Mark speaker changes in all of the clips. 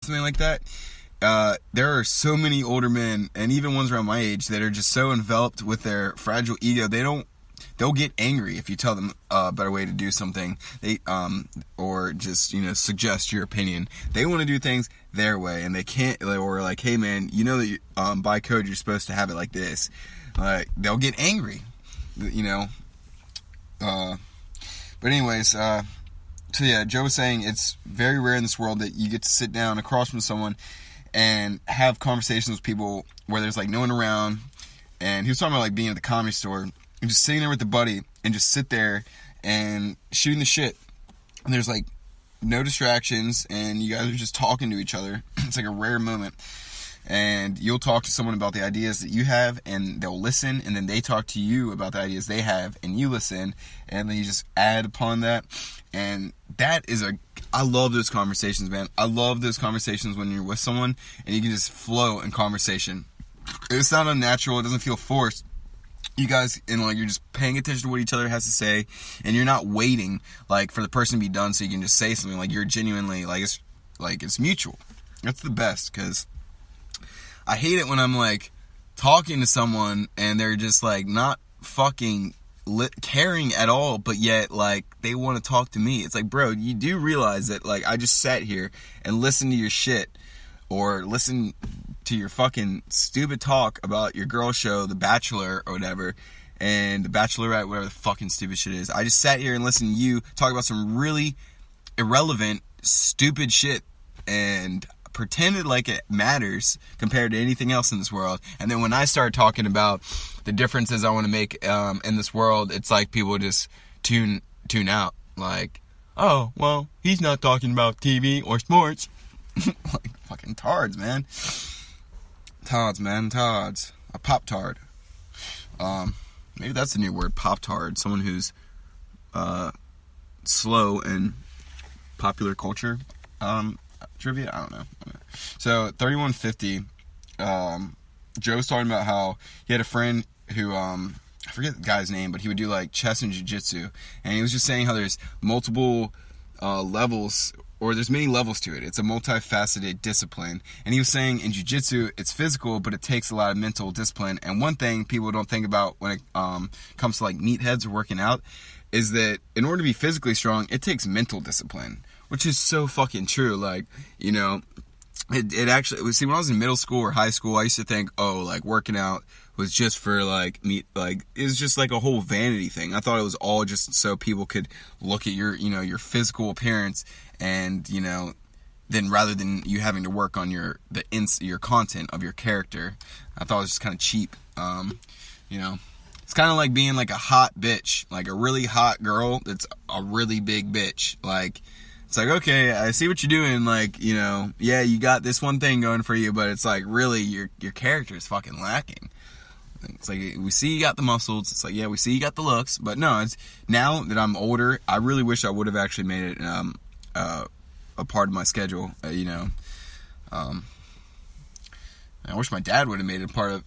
Speaker 1: something like that. There are so many older men, and even ones around my age, that are just so enveloped with their fragile ego. They'll get angry if you tell them a better way to do something. Or just, suggest your opinion. They want to do things their way, and they can't. Or like, hey man, you know that by code you're supposed to have it like this. They'll get angry, But anyways, so yeah, Joe was saying it's very rare in this world that you get to sit down across from someone and have conversations with people where there's like no one around. And he was talking about like being at the Comedy Store and just sitting there with a buddy and just sit there and shooting the shit. And there's like no distractions and you guys are just talking to each other. It's like a rare moment. And you'll talk to someone about the ideas that you have and they'll listen, and then they talk to you about the ideas they have and you listen, and then you just add upon that. And that is I love those conversations, man. I love those conversations when you're with someone and you can just flow in conversation. It's not unnatural. It doesn't feel forced. You guys, and like, you're just paying attention to what each other has to say, and you're not waiting like for the person to be done so you can just say something. Like, you're genuinely it's mutual. That's the best, because I hate it when I'm like talking to someone and they're just like not fucking caring at all, but yet like they want to talk to me. It's like, bro, you do realize that like I just sat here and listened to your shit, or listen to your fucking stupid talk about your girl show, The Bachelor or whatever, and The Bachelorette, whatever the fucking stupid shit is. I just sat here and listened to you talk about some really irrelevant, stupid shit and pretended like it matters compared to anything else in this world. And then when I start talking about the differences I want to make in this world, it's like people just tune out. Like, oh, well, he's not talking about TV or sports. Like fucking tards, man. Tards. A pop-tard. Maybe that's the new word, pop-tard. Someone who's slow in popular culture. Trivia? I don't know. So, 3150, Joe's talking about how he had a friend who, I forget the guy's name, but he would do like chess and jiu-jitsu, and he was just saying how there's multiple levels, or there's many levels to it. It's a multifaceted discipline, and he was saying in jiu-jitsu, it's physical, but it takes a lot of mental discipline. And one thing people don't think about when it comes to like meatheads or working out is that in order to be physically strong, it takes mental discipline. Which is so fucking true. Like, it actually, see, when I was in middle school or high school, I used to think, oh, like, working out was just for, like, me, like, it was just, like, a whole vanity thing. I thought it was all just so people could look at your, your physical appearance and, then rather than you having to work on your content of your character. I thought it was just kind of cheap, It's kind of like being, like, a hot bitch, like, a really hot girl that's a really big bitch, like... It's like, okay, I see what you're doing, like, yeah, you got this one thing going for you, but it's like, really, your character is fucking lacking. It's like, we see you got the muscles, it's like, yeah, we see you got the looks, but no, it's, now that I'm older, I really wish I would have actually made it, a part of my schedule, I wish my dad would have made it a part of,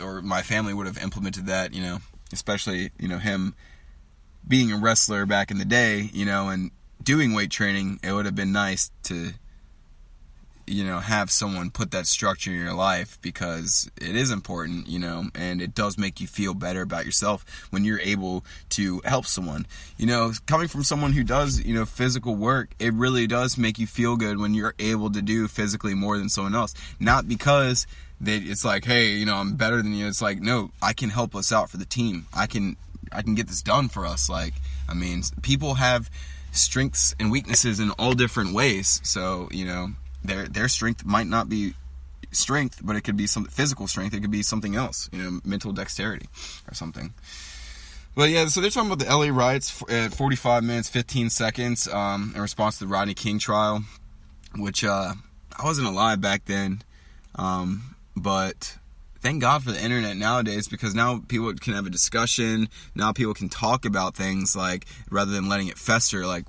Speaker 1: or my family would have implemented that, especially, him being a wrestler back in the day, and doing weight training. It would have been nice to, have someone put that structure in your life, because it is important, and it does make you feel better about yourself when you're able to help someone. Coming from someone who does, physical work, it really does make you feel good when you're able to do physically more than someone else. Not because it's like, hey, I'm better than you. It's like, no, I can help us out for the team. I can get this done for us. Like, I mean, people have strengths and weaknesses in all different ways. So, their strength might not be strength, but it could be some physical strength. It could be something else, mental dexterity or something. But yeah, so they're talking about the LA riots at 45 minutes, 15 seconds, in response to the Rodney King trial, which, I wasn't alive back then. But thank God for the internet nowadays, because now people can have a discussion. Now people can talk about things, like, rather than letting it fester, like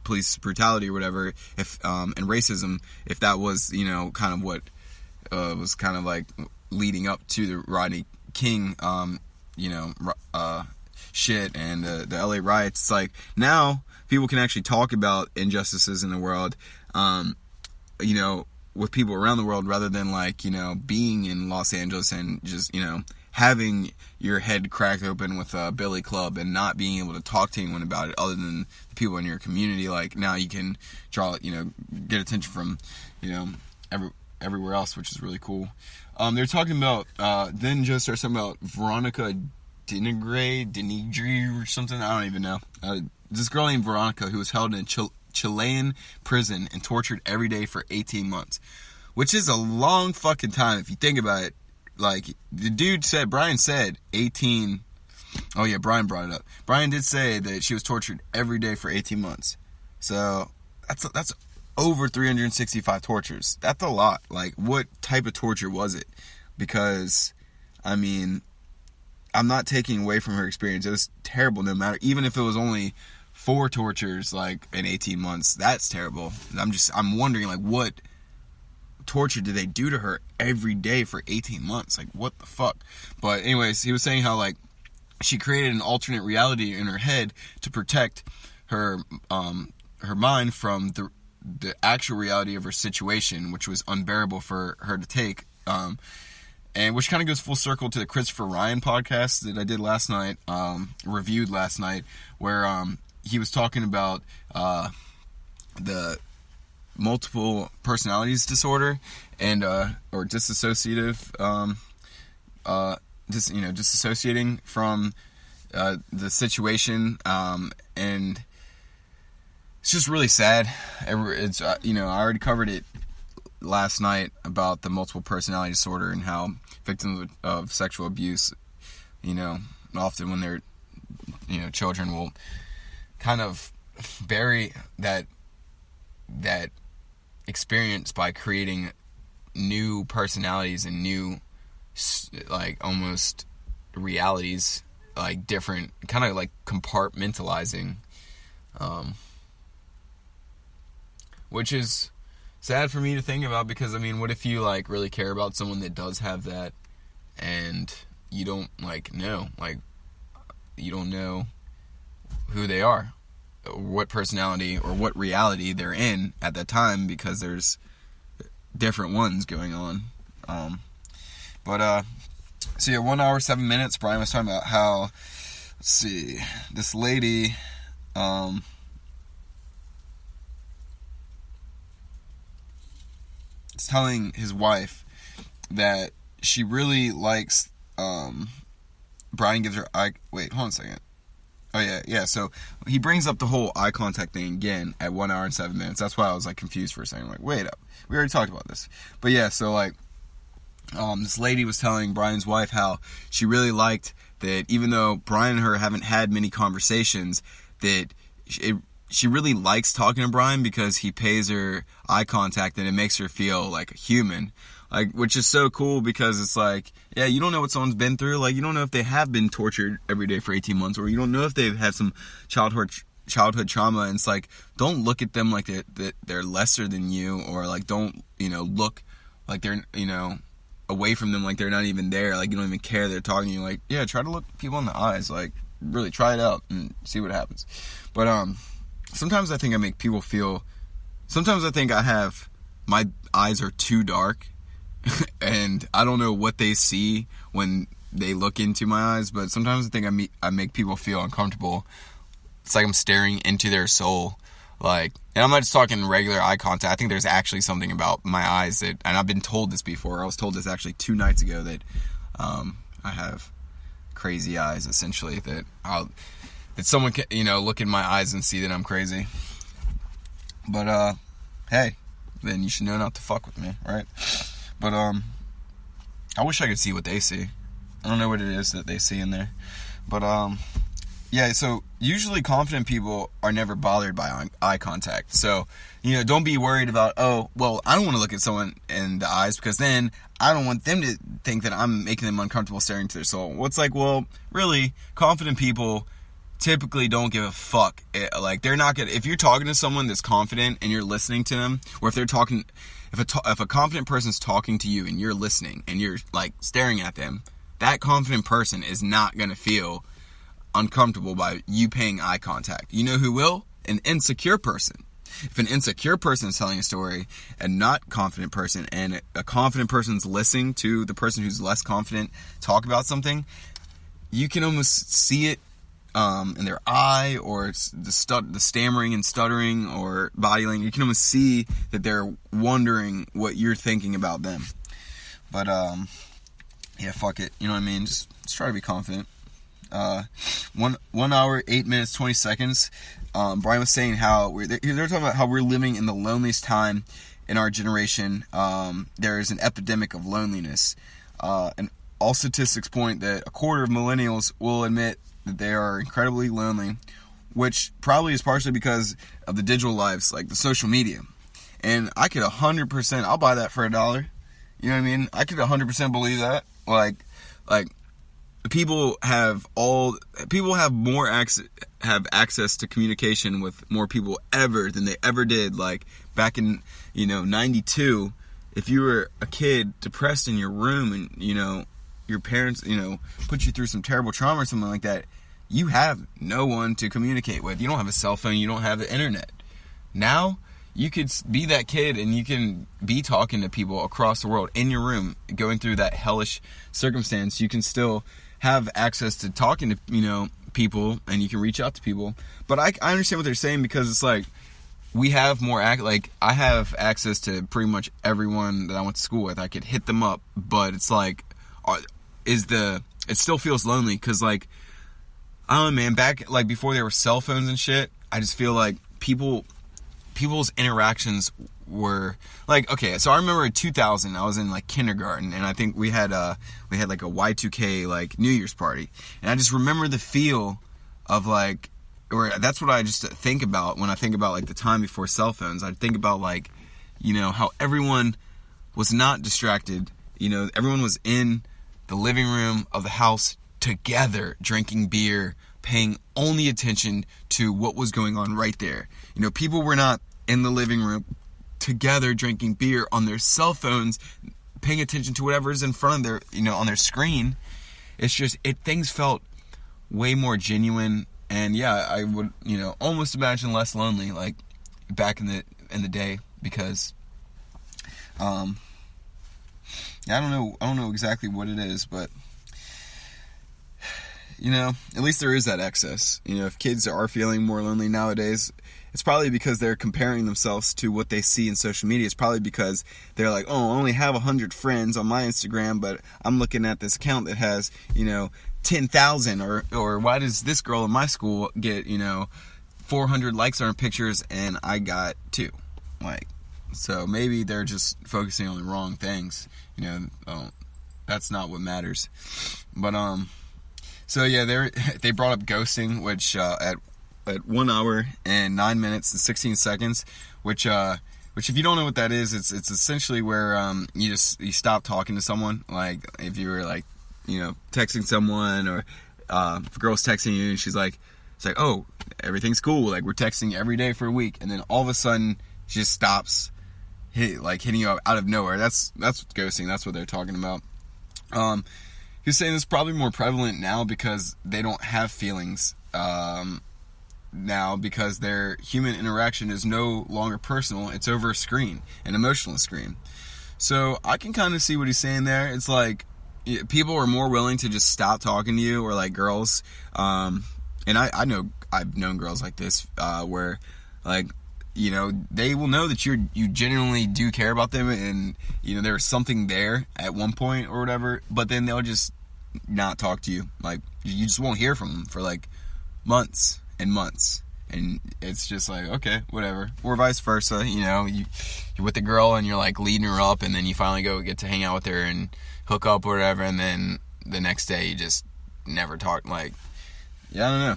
Speaker 1: police brutality or whatever, if and racism, if that was, kind of what was kind of like leading up to the Rodney King, shit and the LA riots. It's like, now people can actually talk about injustices in the world, you know, with people around the world rather than like, you know, being in Los Angeles and just, you know, having your head cracked open with a billy club and not being able to talk to anyone about it other than the people in your community. Like now you can draw, you know, get attention from, you know, everywhere else, which is really cool. They're talking about, then Joe starts talking about Veronica Denigre or something. I don't even know. This girl named Veronica who was held in a Chilean prison and tortured every day for 18 months, which is a long fucking time if you think about it. Like the dude said, Brian said 18. Oh yeah, Brian brought it up. Brian did say that she was tortured every day for 18 months. So that's over 365 tortures. That's a lot. Like what type of torture was it? Because I mean, I'm not taking away from her experience. It was terrible no matter, even if it was only 4 tortures like in 18 months. That's terrible. I'm wondering like what torture did they do to her every day for 18 months? Like what the fuck? But anyways, he was saying how like she created an alternate reality in her head to protect her mind from the actual reality of her situation, which was unbearable for her to take. And which kind of goes full circle to the Christopher Ryan podcast that I did last night, reviewed last night, where he was talking about the multiple personalities disorder and or dissociative, disassociating from the situation, and it's just really sad. It's you know, I already covered it last night about the multiple personality disorder and how victims of sexual abuse, you know, often when they're, you know, children will kind of bury that experience by creating new personalities and new, like, almost realities, like different, kind of like compartmentalizing, which is sad for me to think about, because I mean, what if you like really care about someone that does have that and you don't like know, like you don't know who they are, or what personality or what reality they're in at that time, because there's different ones going on. So yeah, 1 hour 7 minutes. Brian was talking about how, let's see, this lady, is telling his wife that she really likes, Brian gives her wait, hold on a second. Oh yeah, so he brings up the whole eye contact thing again at 1 hour and 7 minutes. That's why I was like confused for a second. I'm like, wait up, we already talked about this. But yeah, so like, this lady was telling Brian's wife how she really liked that, even though Brian and her haven't had many conversations, that she really likes talking to Brian because he pays her eye contact and it makes her feel like a human. Like, which is so cool, because it's like, yeah, you don't know what someone's been through. Like, you don't know if they have been tortured every day for 18 months, or you don't know if they've had some childhood trauma. And it's like, don't look at them like they're lesser than you, or like, don't, you know, look like they're, you know, away from them like they're not even there. Like, you don't even care they're talking to you. Like, yeah, try to look people in the eyes. Like, really try it out and see what happens. But sometimes I think I make people feel, sometimes I think my eyes are too dark. And I don't know what they see when they look into my eyes, but sometimes I think I make people feel uncomfortable. It's like I'm staring into their soul. Like, and I'm not just talking regular eye contact. I think there's actually something about my eyes that, and I've been told this before. I was told this actually 2 nights ago, that I have crazy eyes, essentially. That someone can, you know, look in my eyes and see that I'm crazy. But hey, then you should know not to fuck with me, right? But I wish I could see what they see. I don't know what it is that they see in there. But yeah, so usually confident people are never bothered by eye contact. So, you know, don't be worried about, oh, well, I don't want to look at someone in the eyes, because then I don't want them to think that I'm making them uncomfortable staring to their soul. Well, it's like, well, really, confident people typically don't give a fuck. Like, they're not gonna, if you're talking to someone that's confident and you're listening to them, or if they're talking, if a confident person's talking to you and you're listening and you're like staring at them, that confident person is not gonna feel uncomfortable by you paying eye contact. You know who will? An insecure person. If an insecure person is telling a story, a not confident person, and a confident person's listening to the person who's less confident talk about something, you can almost see it in their eye, or it's the stammering and stuttering, or body language. You can almost see that they're wondering what you're thinking about them. But yeah, fuck it. You know what I mean? Just try to be confident. 1 hour, 8 minutes, 20 seconds. Brian was saying how they're talking about how we're living in the loneliest time in our generation. There is an epidemic of loneliness. And all statistics point that a quarter of millennials will admit that they are incredibly lonely, which probably is partially because of the digital lives, like the social media. And I could 100%, I'll buy that for $1. You know what I mean? I could 100% believe that. Like people have access to communication with more people ever than they ever did. Like back in 92, if you were a kid depressed in your room and your parents put you through some terrible trauma or something like that, you have no one to communicate with. You don't have a cell phone, you don't have the internet. Now you could be that kid and you can be talking to people across the world in your room, going through that hellish circumstance. You can still have access to talking to people, and you can reach out to people. But I understand what they're saying, because it's like we have more I have access to pretty much everyone that I went to school with. I could hit them up, but it's like it still feels lonely, because like, I don't know, man, back like before there were cell phones and shit, I just feel like people's interactions were like, okay, so I remember in 2000 I was in like kindergarten, and I think we had like a Y2K like New Year's party, and I just remember the feel of like, or that's what I just think about when I think about like the time before cell phones. I think about like, how everyone was not distracted, everyone was in the living room of the house together, drinking beer, paying only attention to what was going on right there. People were not in the living room together drinking beer on their cell phones, paying attention to whatever's in front of their, on their screen. It's just, things felt way more genuine, and yeah, I would, almost imagine less lonely, like back in the day, because, yeah, I don't know exactly what it is, but at least there is that excess. If kids are feeling more lonely nowadays, it's probably because they're comparing themselves to what they see in social media. It's probably because they're like, oh, I only have 100 friends on my Instagram, but I'm looking at this account that has, 10,000, or why does this girl in my school get, 400 likes on her pictures and I got 2? Like, so maybe they're just focusing on the wrong things. That's not what matters. But, so yeah, they brought up ghosting, which at 1 hour and 9 minutes and 16 seconds, which if you don't know what that is, it's essentially where you stop talking to someone. Like if you were like texting someone, or if a girl's texting you and she's like, it's like, oh, everything's cool, like we're texting every day for a week, and then all of a sudden she just stops, hitting you out of nowhere. That's ghosting. That's what they're talking about. He was saying it's probably more prevalent now because they don't have feelings now, because their human interaction is no longer personal. It's over a screen, an emotional screen. So I can kind of see what he's saying there. It's like people are more willing to just stop talking to you, or like girls. And I've known girls like this where like, they will know that you genuinely do care about them, and there was something there at one point or whatever, but then they'll just not talk to you. Like you just won't hear from them for like months and months, and it's just like, okay, whatever. Or vice versa, you're with a girl and you're like leading her up, and then you finally go get to hang out with her and hook up or whatever, and then the next day you just never talk. Like, yeah, I don't know,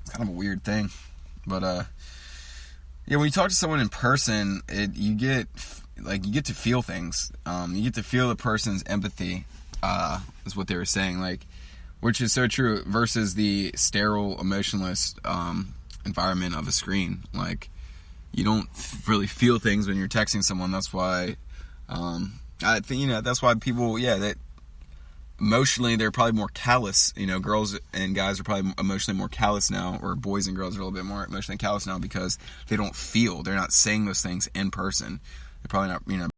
Speaker 1: it's kind of a weird thing. But yeah, when you talk to someone in person, you get to feel things. You get to feel the person's empathy, is what they were saying, like, which is so true, versus the sterile, emotionless environment of a screen. Like, you don't really feel things when you're texting someone. That's why I think, that's why people, that emotionally they're probably more callous. You know, girls and guys are probably emotionally more callous now, or boys and girls are a little bit more emotionally callous now because they don't feel. They're not saying those things in person. They're probably not,